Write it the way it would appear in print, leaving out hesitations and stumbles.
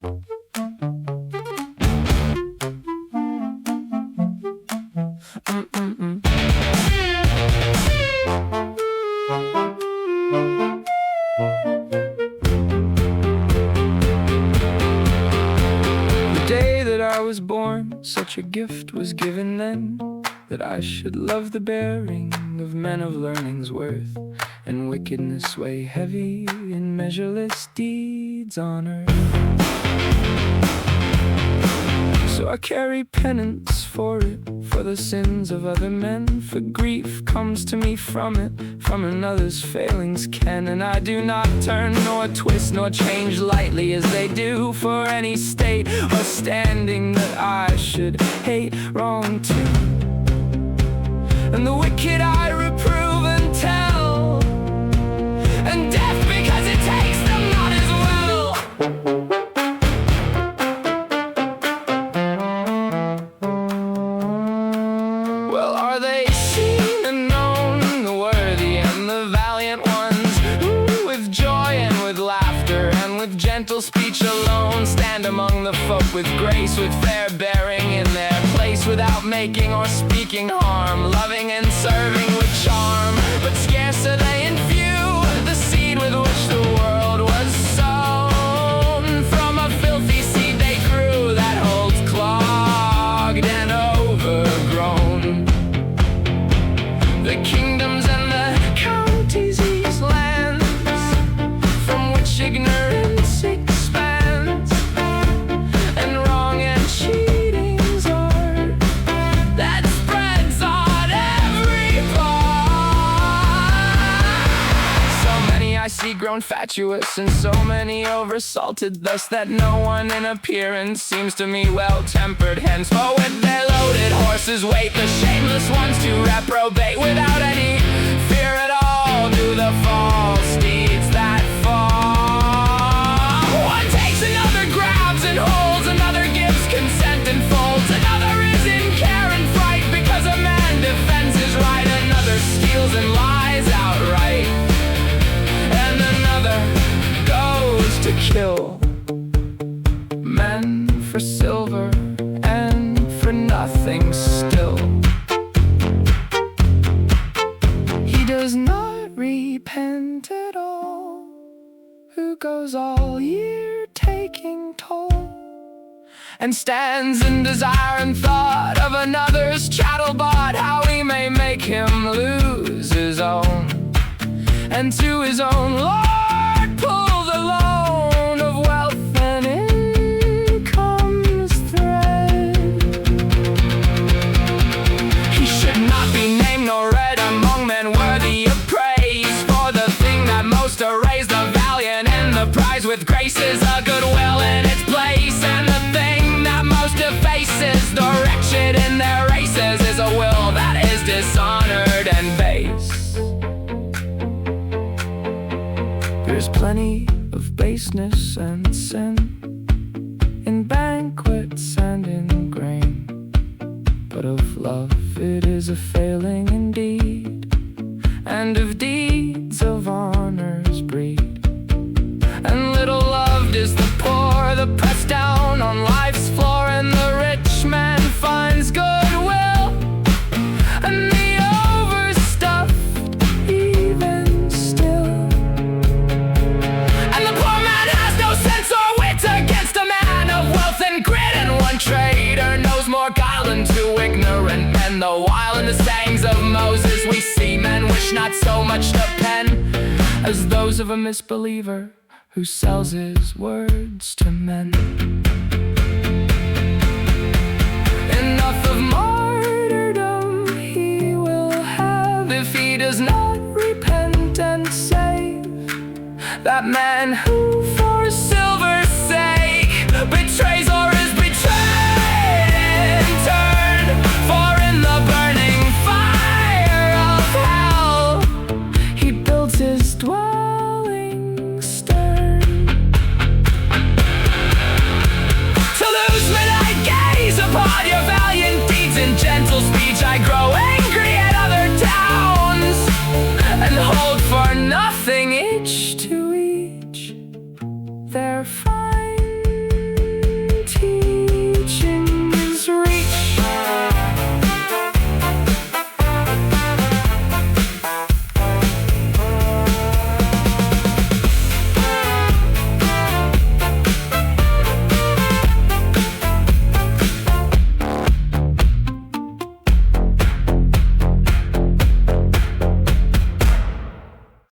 I was born, such a gift was given then, that I should love the bearing of men of learning's worth, and wickedness weigh heavy in measureless deeds on earth. So I carry penance for it, for the sins of other men, for grief comes to me from it, from another's failings ken. And I do not turn, nor twist, nor change lightly as they do, for any state or standing that I should hate wrong to. And the wicked I reprove and tell, and death because it takes them not as well. Well, are they seen and known, the worthy and the valiant ones, who with joy and with laughter and with gentle speech alone stand among the folk with grace, with fair bearing in their place, without making or speaking harm, loving and serving with charm? But scarce are they in view, the seed with which the world was sown. From a filthy seed they grew, that holds clogged and overgrown. The kingdoms and the counties, these lands, from which ignorance expands, and wrong and cheating's art that spreads on every part. So many I see grown fatuous, and so many oversalted, thus that no one in appearance seems to me well-tempered. Hence, for with their loaded horses wait the shameless ones to reprobate, without any fear at all do the false deeds that fall. One takes, another grabs and holds, another gives consent and folds, another is in care and fright because a man defends his right, another steals and lies outright, and another goes to kill men for silver and for nothing still. He does not repent at all, who goes all year taking toll, and stands in desire and thought of another's chattel bought, how he may make him lose his own, and to his own Lord pull the loan of wealth and income's thread. He should not be named nor read among men worthy of praise, for the thing that most arrays the valiant and the prize with grace is a goodwill in its place, and the thing that most defaces the wretched in their races is a will that is dishonored and base. There's plenty of baseness and sin in banquets and in grain, but of love it is a failing indeed, and of deeds of honor's breed. And little loved is the poor, the pressed down on life's floor, and the rich man finds goodwill, and the overstuffed even still. And the poor man has no sense or wit against a man of wealth and grit, and one trader knows more guile than two ignorant men, the while in the sayings of Moses we see men wish not so much to pen as those of a misbeliever who sells his words to men. Enough of martyrdom he will have if he does not repent and save that man who